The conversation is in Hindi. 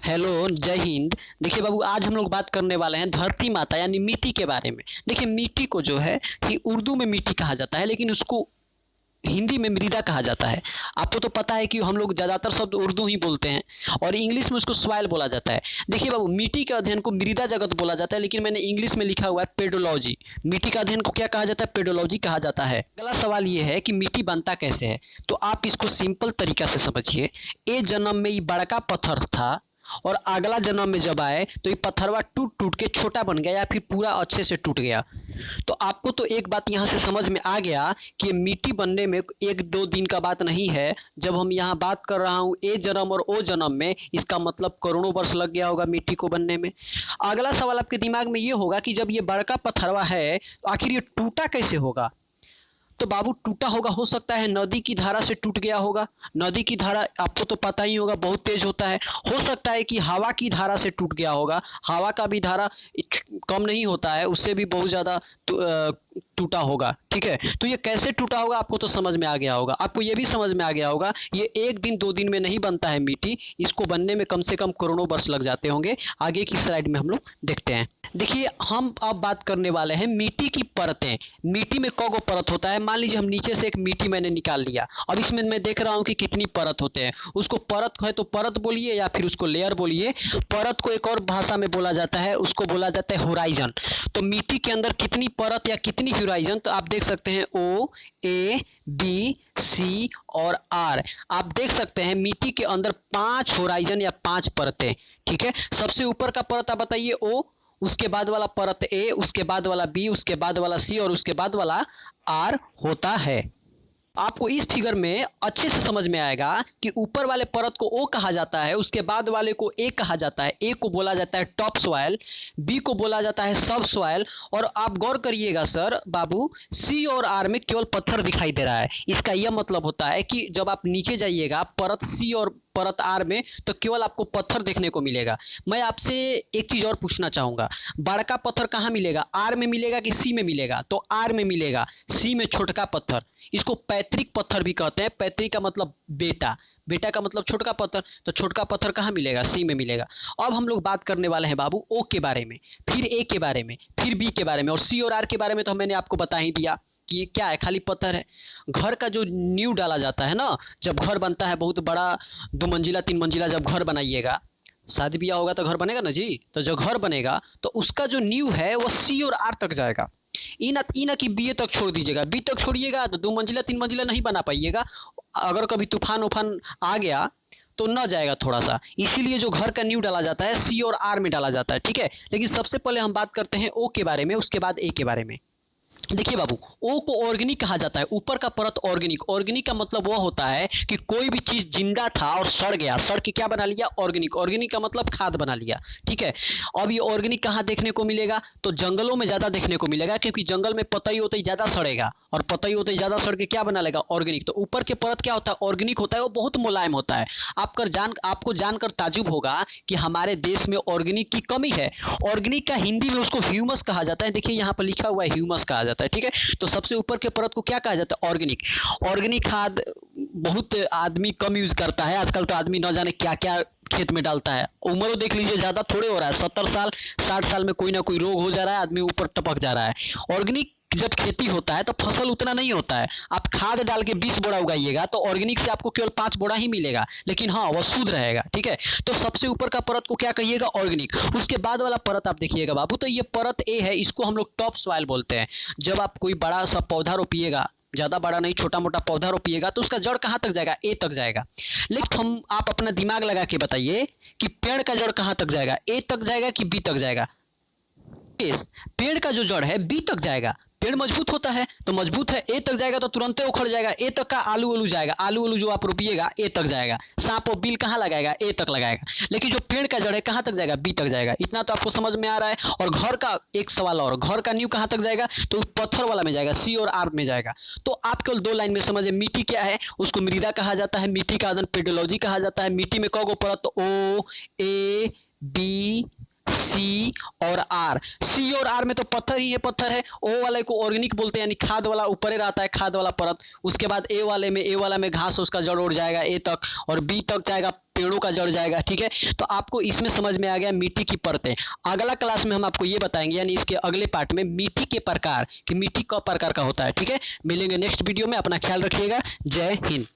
हेलो, जय हिंद। देखिए बाबू, आज हम लोग बात करने वाले हैं धरती माता यानी मिट्टी के बारे में। देखिए मिट्टी को जो है कि उर्दू में मिट्टी कहा जाता है, लेकिन उसको हिंदी में मृदा कहा जाता है। आपको तो पता है कि हम लोग ज़्यादातर शब्द उर्दू ही बोलते हैं और इंग्लिश में उसको सॉइल बोला जाता है। देखिए बाबू, मिट्टी के अध्ययन को मृदा जगत बोला जाता है, लेकिन मैंने इंग्लिश में लिखा हुआ है पेडोलॉजी। मिट्टी का अध्ययन को क्या कहा जाता है? पेडोलॉजी कहा जाता है। अगला सवाल ये है कि मिट्टी बनता कैसे है, तो आप इसको सिंपल तरीका से समझिए। ए जन्म में ये बड़का पत्थर था और अगला जन्म में जब आए तो ये पत्थरवा टूट टूट के छोटा बन गया या फिर पूरा अच्छे से टूट गया। तो आपको तो एक बात यहाँ से समझ में आ गया कि मिट्टी बनने में एक दो दिन का बात नहीं है। जब हम यहाँ बात कर रहा हूँ ए जन्म और ओ जन्म में, इसका मतलब करोड़ों वर्ष लग गया होगा मिट्टी को बनने में। अगला सवाल आपके दिमाग में ये होगा कि जब ये बड़का पत्थरवा है तो आखिर ये टूटा कैसे होगा? तो बाबू, टूटा होगा, हो सकता है नदी की धारा से टूट गया होगा। नदी की धारा आपको तो पता ही होगा, बहुत तेज होता है। हो सकता है कि हवा की धारा से टूट गया होगा। हवा का भी धारा कम नहीं होता है, उससे भी बहुत ज़्यादा टूटा होगा। ठीक है, तो ये कैसे टूटा होगा आपको तो समझ में आ गया होगा। आपको ये भी समझ में आ गया होगा ये एक दिन दो दिन में नहीं बनता है मिट्टी, इसको बनने में कम से कम करोड़ों वर्ष लग जाते होंगे। आगे की स्लाइड में हम लोग देखते हैं। देखिए, हम अब बात करने वाले हैं मिट्टी की परतें। मिट्टी में कौगो परत होता है। मान लीजिए हम नीचे से एक मिट्टी मैंने निकाल लिया, अब इसमें मैं देख रहा हूँ कि कितनी परत होते हैं। उसको परत है तो परत बोलिए या फिर उसको लेयर बोलिए। परत को एक और भाषा में बोला जाता है, उसको बोला जाता है होराइजन। तो मिट्टी के अंदर कितनी परत या कितनी होराइजन, तो आप देख सकते हैं ओ, ए, बी, सी और आर। आप देख सकते हैं मिट्टी के अंदर 5 होराइजन या 5 परतें। ठीक है, सबसे ऊपर का परत आप बताइए ओ, उसके बाद वाला परत ए, उसके बाद वाला बी, उसके बाद वाला सी और उसके बाद वाला आर होता है। आपको इस फिगर में अच्छे से समझ में आएगा कि ऊपर वाले परत को ओ कहा जाता है, उसके बाद वाले को ए कहा जाता है। ए को बोला जाता है टॉप सॉइल, बी को बोला जाता है सब सॉइल। और आप गौर करिएगा सर बाबू, सी और आर में केवल पत्थर दिखाई दे रहा है। इसका यह मतलब होता है कि जब आप नीचे जाइएगा परत सी और परत आर में, तो केवल आपको पत्थर देखने को मिलेगा। मैं आपसे एक चीज और पूछना चाहूंगा, बड़का पत्थर कहाँ मिलेगा? आर में मिलेगा कि सी में मिलेगा? तो आर में मिलेगा, सी में छोटका पत्थर। इसको पैतृक पत्थर भी कहते हैं। पैतृक का मतलब बेटा, बेटा का मतलब छोटका पत्थर। तो छोटका पत्थर कहाँ मिलेगा? सी में मिलेगा। अब हम लोग बात करने वाले हैं बाबू ओ के बारे में, फिर ए के बारे में, फिर बी के बारे में, और सी और आर के बारे में तो मैंने आपको बता ही दिया कि ये क्या है, खाली पत्थर है। घर का जो नींव डाला जाता है ना, जब घर बनता है बहुत बड़ा 2 मंजिला 3 मंजिला जब घर बनाइएगा, शादी ब्याह होगा तो घर बनेगा ना जी, तो जो घर बनेगा तो उसका जो नींव है वो सी और आर तक जाएगा। ई ना कि बी तक छोड़ दीजिएगा। बी तक छोड़िएगा तो 2 मंजिला 3 मंजिला नहीं बना पाइएगा। अगर कभी तूफान उफान आ गया तो न जाएगा थोड़ा सा। इसीलिए जो घर का नींव डाला जाता है सी और आर में डाला जाता है। ठीक है, लेकिन सबसे पहले हम बात करते हैं ओ के बारे में, उसके बाद ए के बारे में। देखिए बाबू, ओ को ऑर्गेनिक कहा जाता है। ऊपर का परत ऑर्गेनिक। ऑर्गेनिक का मतलब वो होता है कि कोई भी चीज जिंदा था और सड़ गया, सड़ के क्या बना लिया? ऑर्गेनिक। ऑर्गेनिक का मतलब खाद बना लिया। ठीक है, अब ये ऑर्गेनिक कहाँ देखने को मिलेगा? तो जंगलों में ज्यादा देखने को मिलेगा, क्योंकि जंगल में पतई होते ही ज्यादा सड़ेगा और पतई होते ही ज्यादा सड़ के क्या बना लेगा? ऑर्गेनिक। तो ऊपर के परत क्या होता है? ऑर्गेनिक होता है, वो बहुत मुलायम होता है। आपको जानकर ताजुब होगा कि हमारे देश में ऑर्गेनिक की कमी है। ऑर्गेनिक का हिंदी में उसको ह्यूमस कहा जाता है। देखिए यहाँ पर लिखा हुआ है ह्यूमस कहा जाता है। ठीक है, तो सबसे ऊपर के परत को क्या कहा जाता है? ऑर्गेनिक। ऑर्गेनिक खाद बहुत आदमी कम यूज करता है आजकल। तो आदमी न जाने क्या क्या खेत में डालता है। उम्र देख लीजिए, ज्यादा थोड़े हो रहा है, 70 साल 60 साल में कोई ना कोई रोग हो जा रहा है, आदमी ऊपर टपक जा रहा है। ऑर्गेनिक जब खेती होता है तो फसल उतना नहीं होता है। आप खाद डाल के 20 बोरा उगाइएगा तो ऑर्गेनिक से आपको केवल 5 बोरा ही मिलेगा, लेकिन हाँ वह शुद्ध रहेगा। ठीक है, तो सबसे ऊपर का परत को क्या कहिएगा? ऑर्गेनिक। उसके बाद वाला परत आप देखिएगा बाबू, तो ये परत ए है, इसको हम लोग टॉप सॉइल बोलते हैं। जब आप कोई बड़ा सा पौधा रोपिएगा, ज़्यादा बड़ा नहीं छोटा मोटा पौधा रोपिएगा, तो उसका जड़ कहाँ तक जाएगा? ए तक जाएगा। लेकिन आप अपना दिमाग लगा के बताइए कि पेड़ का जड़ कहाँ तक जाएगा? ए तक जाएगा कि बी तक जाएगा? पेड़ का जो जड़ है बी तक जाएगा। पेड़ मजबूत होता है तो मजबूत है, ए तक जाएगा तो तुरंत उखड़ जाएगा। ए तक का आलू वालू जाएगा, आलू वालू जो आप रोपिएगा ए तक जाएगा। सांप और बिल कहाँ लगाएगा? ए तक लगाएगा। लेकिन जो पेड़ का जड़ है कहाँ तक जाएगा? बी तक जाएगा। इतना तो आपको समझ में आ रहा है। और घर का एक सवाल और, घर का नींव कहाँ तक जाएगा? तो पत्थर वाला में जाएगा, सी और आर में जाएगा। तो आप केवल 2 लाइन में समझे मिट्टी क्या है। उसको मृदा कहा जाता है, मिट्टी का अध्ययन पेडोलॉजी कहा जाता है। मिट्टी में कौगो परत? ओ, ए, बी, सी और आर। सी और आर में तो पत्थर ही है, पत्थर है। ओ वाले को ऑर्गेनिक बोलते हैं, यानी खाद वाला ऊपर रहता है, खाद वाला परत। उसके बाद ए वाला में घास उसका जड़ उड़ जाएगा ए तक, और बी तक जाएगा, पेड़ों का जड़ जाएगा। ठीक है, तो आपको इसमें समझ में आ गया मिट्टी की परतें। अगला क्लास में हम आपको ये बताएंगे, यानी इसके अगले पार्ट में मिट्टी के प्रकार कि मिट्टी क प्रकार का होता है। ठीक है, मिलेंगे नेक्स्ट वीडियो में। अपना ख्याल रखिएगा। जय हिंद।